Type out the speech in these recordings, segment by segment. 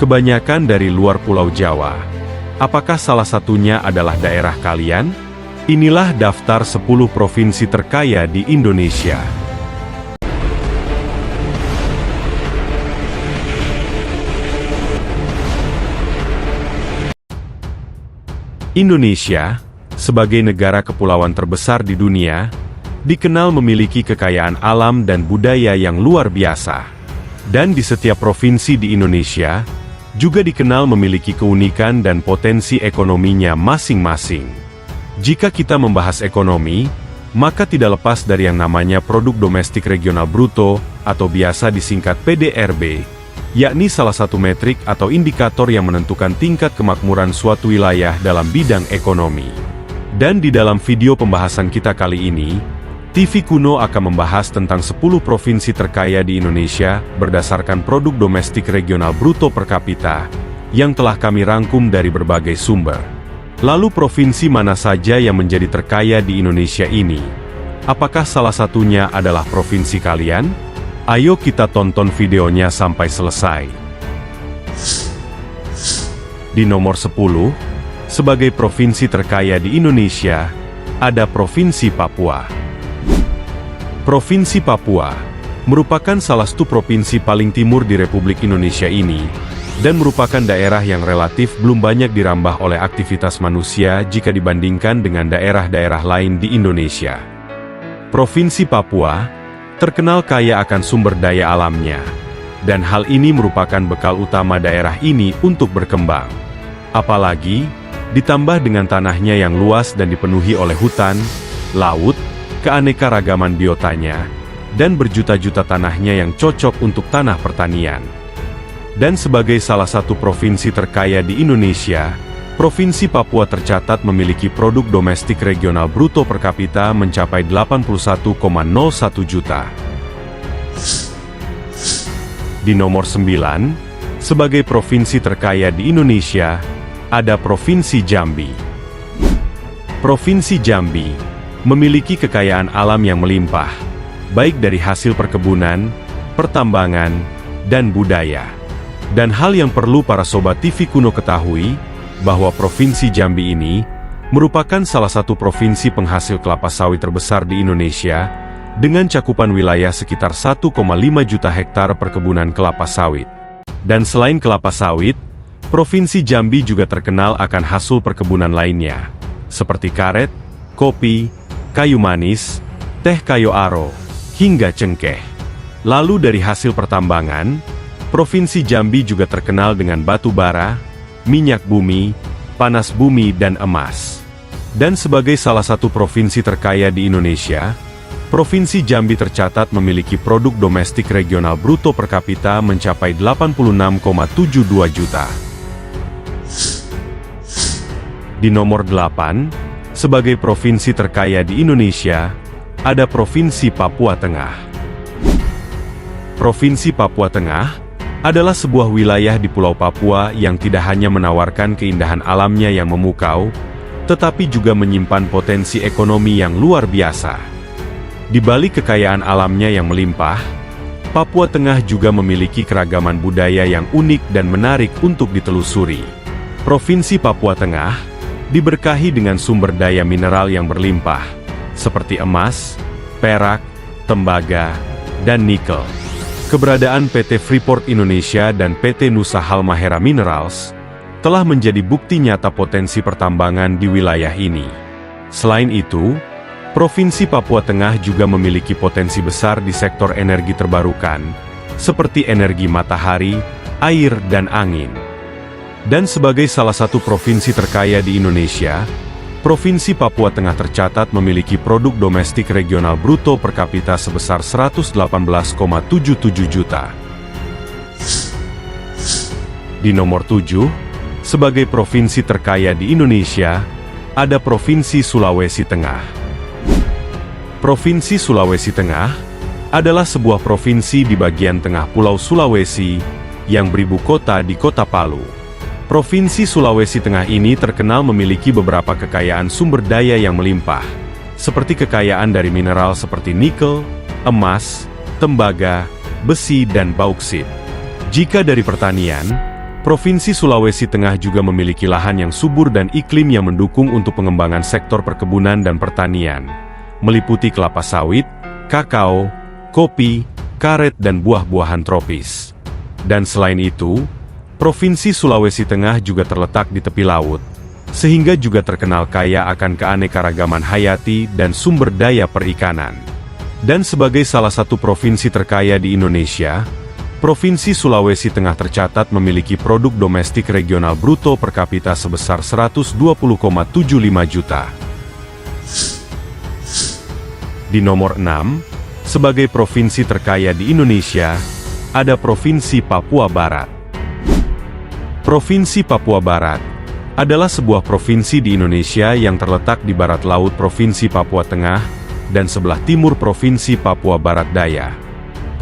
kebanyakan dari luar Pulau Jawa. Apakah salah satunya adalah daerah kalian? Inilah daftar 10 provinsi terkaya di Indonesia. Indonesia, sebagai negara kepulauan terbesar di dunia, dikenal memiliki kekayaan alam dan budaya yang luar biasa. Dan di setiap provinsi di Indonesia, juga dikenal memiliki keunikan dan potensi ekonominya masing-masing. Jika kita membahas ekonomi, maka tidak lepas dari yang namanya Produk Domestik Regional Bruto, atau biasa disingkat PDRB, yakni salah satu metrik atau indikator yang menentukan tingkat kemakmuran suatu wilayah dalam bidang ekonomi. Dan di dalam video pembahasan kita kali ini, TV Kuno akan membahas tentang 10 provinsi terkaya di Indonesia berdasarkan produk domestik regional bruto per kapita yang telah kami rangkum dari berbagai sumber. Lalu provinsi mana saja yang menjadi terkaya di Indonesia ini? Apakah salah satunya adalah provinsi kalian? Ayo kita tonton videonya sampai selesai. Di nomor 10, sebagai provinsi terkaya di Indonesia, ada Provinsi Papua. Provinsi Papua merupakan salah satu provinsi paling timur di Republik Indonesia ini, dan merupakan daerah yang relatif belum banyak dirambah oleh aktivitas manusia jika dibandingkan dengan daerah-daerah lain di Indonesia. Provinsi Papua terkenal kaya akan sumber daya alamnya, dan hal ini merupakan bekal utama daerah ini untuk berkembang. Apalagi, ditambah dengan tanahnya yang luas dan dipenuhi oleh hutan, laut, keanekaragaman biotanya, dan berjuta-juta tanahnya yang cocok untuk tanah pertanian. Dan sebagai salah satu provinsi terkaya di Indonesia, Provinsi Papua tercatat memiliki produk domestik regional bruto per kapita mencapai 81,01 juta. Di nomor 9, sebagai provinsi terkaya di Indonesia, ada Provinsi Jambi. Provinsi Jambi memiliki kekayaan alam yang melimpah, baik dari hasil perkebunan, pertambangan, dan budaya. Dan hal yang perlu para sobat TV Kuno ketahui, bahwa Provinsi Jambi ini merupakan salah satu provinsi penghasil kelapa sawit terbesar di Indonesia, dengan cakupan wilayah sekitar 1,5 juta hektar perkebunan kelapa sawit. Dan selain kelapa sawit, Provinsi Jambi juga terkenal akan hasil perkebunan lainnya, seperti karet, kopi, kayu manis, teh kayo aro, hingga cengkeh. Lalu dari hasil pertambangan, Provinsi Jambi juga terkenal dengan batu bara, minyak bumi, panas bumi, dan emas. Dan sebagai salah satu provinsi terkaya di Indonesia, Provinsi Jambi tercatat memiliki produk domestik regional bruto per kapita mencapai 86,72 juta. Di nomor 8, sebagai provinsi terkaya di Indonesia, ada Provinsi Papua Tengah. Provinsi Papua Tengah adalah sebuah wilayah di Pulau Papua yang tidak hanya menawarkan keindahan alamnya yang memukau, tetapi juga menyimpan potensi ekonomi yang luar biasa. Di balik kekayaan alamnya yang melimpah, Papua Tengah juga memiliki keragaman budaya yang unik dan menarik untuk ditelusuri. Provinsi Papua Tengah diberkahi dengan sumber daya mineral yang berlimpah, seperti emas, perak, tembaga, dan nikel. Keberadaan PT Freeport Indonesia dan PT Nusa Halmahera Minerals telah menjadi bukti nyata potensi pertambangan di wilayah ini. Selain itu, Provinsi Papua Tengah juga memiliki potensi besar di sektor energi terbarukan, seperti energi matahari, air, dan angin. Dan sebagai salah satu provinsi terkaya di Indonesia, Provinsi Papua Tengah tercatat memiliki produk domestik regional bruto per kapita sebesar 118,77 juta. Di nomor 7, sebagai provinsi terkaya di Indonesia, ada Provinsi Sulawesi Tengah. Provinsi Sulawesi Tengah adalah sebuah provinsi di bagian tengah Pulau Sulawesi yang beribu kota di Kota Palu. Provinsi Sulawesi Tengah ini terkenal memiliki beberapa kekayaan sumber daya yang melimpah, seperti kekayaan dari mineral seperti nikel, emas, tembaga, besi, dan bauksit. Jika dari pertanian, Provinsi Sulawesi Tengah juga memiliki lahan yang subur dan iklim yang mendukung untuk pengembangan sektor perkebunan dan pertanian, meliputi kelapa sawit, kakao, kopi, karet dan buah-buahan tropis. Dan selain itu, Provinsi Sulawesi Tengah juga terletak di tepi laut, sehingga juga terkenal kaya akan keanekaragaman hayati dan sumber daya perikanan. Dan sebagai salah satu provinsi terkaya di Indonesia, Provinsi Sulawesi Tengah tercatat memiliki produk domestik regional bruto per kapita sebesar 120,75 juta. Di nomor 6, sebagai provinsi terkaya di Indonesia, ada Provinsi Papua Barat. Provinsi Papua Barat adalah sebuah provinsi di Indonesia yang terletak di barat laut Provinsi Papua Tengah dan sebelah timur Provinsi Papua Barat Daya.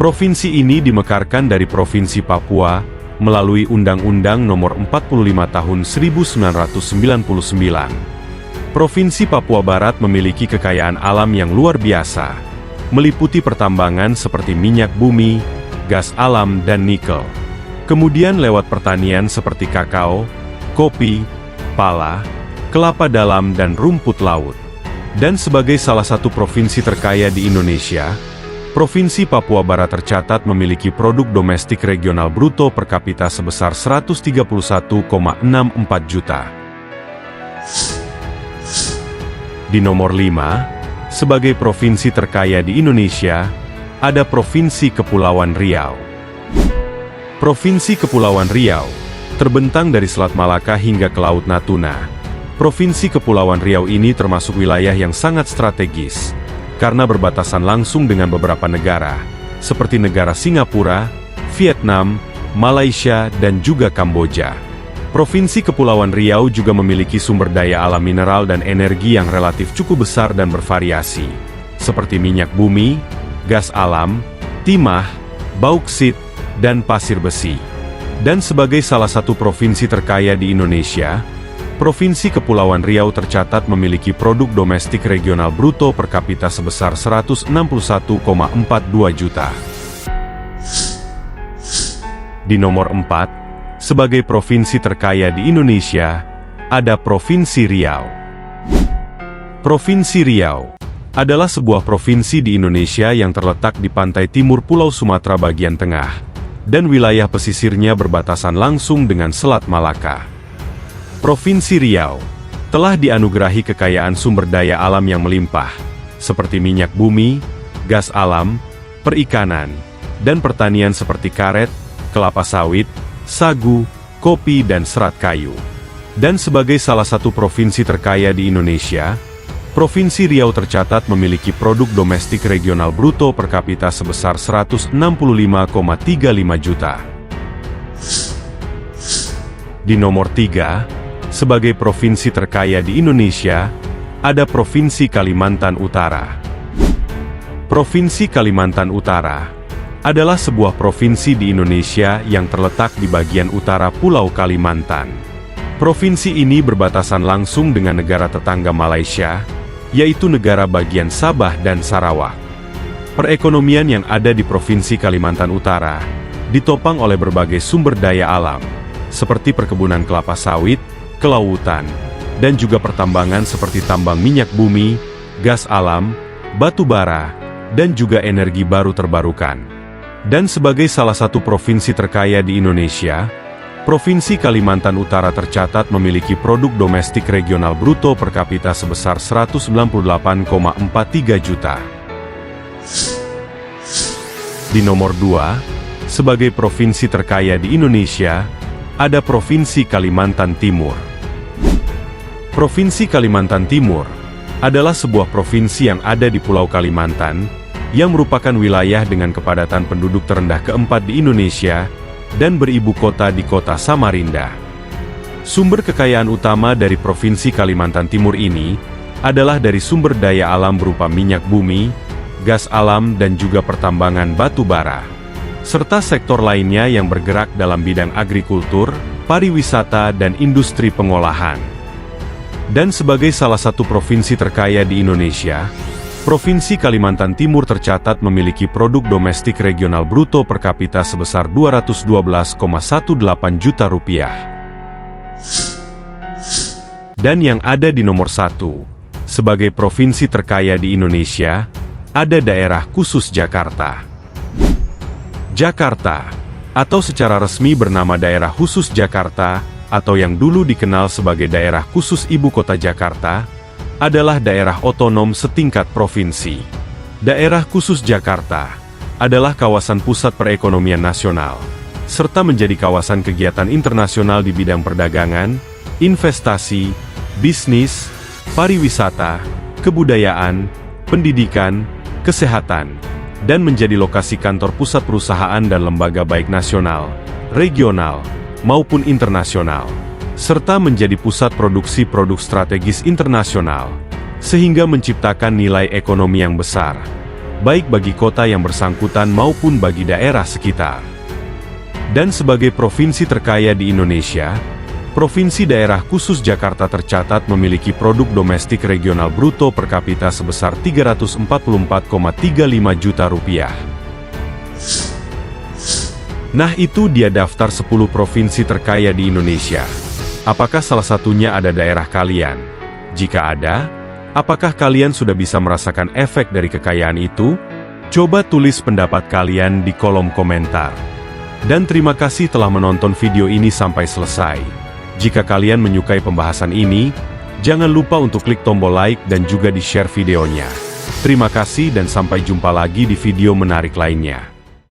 Provinsi ini dimekarkan dari Provinsi Papua melalui Undang-Undang Nomor 45 Tahun 1999. Provinsi Papua Barat memiliki kekayaan alam yang luar biasa, meliputi pertambangan seperti minyak bumi, gas alam dan nikel. Kemudian lewat pertanian seperti kakao, kopi, pala, kelapa dalam dan rumput laut. Dan sebagai salah satu provinsi terkaya di Indonesia, Provinsi Papua Barat tercatat memiliki produk domestik regional bruto per kapita sebesar 131,64 juta. Di nomor 5, sebagai provinsi terkaya di Indonesia, ada Provinsi Kepulauan Riau. Provinsi Kepulauan Riau terbentang dari Selat Malaka hingga ke Laut Natuna. Provinsi Kepulauan Riau ini termasuk wilayah yang sangat strategis, karena berbatasan langsung dengan beberapa negara, seperti negara Singapura, Vietnam, Malaysia, dan juga Kamboja. Provinsi Kepulauan Riau juga memiliki sumber daya alam mineral dan energi yang relatif cukup besar dan bervariasi, seperti minyak bumi, gas alam, timah, bauksit, dan pasir besi. Dan sebagai salah satu provinsi terkaya di Indonesia, Provinsi Kepulauan Riau tercatat memiliki produk domestik regional bruto per kapita sebesar 161,42 juta. Di nomor 4, sebagai provinsi terkaya di Indonesia, ada Provinsi Riau. Provinsi Riau adalah sebuah provinsi di Indonesia yang terletak di pantai timur Pulau Sumatera bagian tengah, dan wilayah pesisirnya berbatasan langsung dengan Selat Malaka. Provinsi Riau telah dianugerahi kekayaan sumber daya alam yang melimpah, seperti minyak bumi, gas alam, perikanan, dan pertanian seperti karet, kelapa sawit, sagu, kopi dan serat kayu. Dan sebagai salah satu provinsi terkaya di Indonesia, Provinsi Riau tercatat memiliki produk domestik regional bruto per kapita sebesar 165,35 juta. Di nomor 3, sebagai provinsi terkaya di Indonesia, ada Provinsi Kalimantan Utara. Provinsi Kalimantan Utara adalah sebuah provinsi di Indonesia yang terletak di bagian utara Pulau Kalimantan. Provinsi ini berbatasan langsung dengan negara tetangga Malaysia, yaitu negara bagian Sabah dan Sarawak. Perekonomian yang ada di Provinsi Kalimantan Utara ditopang oleh berbagai sumber daya alam, seperti perkebunan kelapa sawit, kelautan, dan juga pertambangan seperti tambang minyak bumi, gas alam, batu bara, dan juga energi baru terbarukan. Dan sebagai salah satu provinsi terkaya di Indonesia, Provinsi Kalimantan Utara tercatat memiliki produk domestik regional bruto per kapita sebesar 198,43 juta. Di nomor 2, sebagai provinsi terkaya di Indonesia, ada Provinsi Kalimantan Timur. Provinsi Kalimantan Timur adalah sebuah provinsi yang ada di Pulau Kalimantan, yang merupakan wilayah dengan kepadatan penduduk terendah keempat di Indonesia, dan beribu kota di kota Samarinda. Sumber kekayaan utama dari Provinsi Kalimantan Timur ini adalah dari sumber daya alam berupa minyak bumi, gas alam dan juga pertambangan batu bara, serta sektor lainnya yang bergerak dalam bidang agrikultur, pariwisata dan industri pengolahan. Dan sebagai salah satu provinsi terkaya di Indonesia, Provinsi Kalimantan Timur tercatat memiliki produk domestik regional bruto per kapita sebesar Rp212,18 juta. Dan yang ada di nomor 1, sebagai provinsi terkaya di Indonesia, ada daerah khusus Jakarta. Jakarta, atau secara resmi bernama Daerah Khusus Jakarta, atau yang dulu dikenal sebagai Daerah Khusus Ibu Kota Jakarta, adalah daerah otonom setingkat provinsi. Daerah Khusus Jakarta adalah kawasan pusat perekonomian nasional, serta menjadi kawasan kegiatan internasional di bidang perdagangan, investasi, bisnis, pariwisata, kebudayaan, pendidikan, kesehatan, dan menjadi lokasi kantor pusat perusahaan dan lembaga baik nasional, regional, maupun internasional, serta menjadi pusat produksi produk strategis internasional, sehingga menciptakan nilai ekonomi yang besar, baik bagi kota yang bersangkutan maupun bagi daerah sekitar. Dan sebagai provinsi terkaya di Indonesia, Provinsi Daerah Khusus Jakarta tercatat memiliki produk domestik regional bruto per kapita sebesar Rp344,35 juta. Nah, itu dia daftar 10 provinsi terkaya di Indonesia. Apakah salah satunya ada daerah kalian? Jika ada, apakah kalian sudah bisa merasakan efek dari kekayaan itu? Coba tulis pendapat kalian di kolom komentar. Dan terima kasih telah menonton video ini sampai selesai. Jika kalian menyukai pembahasan ini, jangan lupa untuk klik tombol like dan juga di-share videonya. Terima kasih dan sampai jumpa lagi di video menarik lainnya.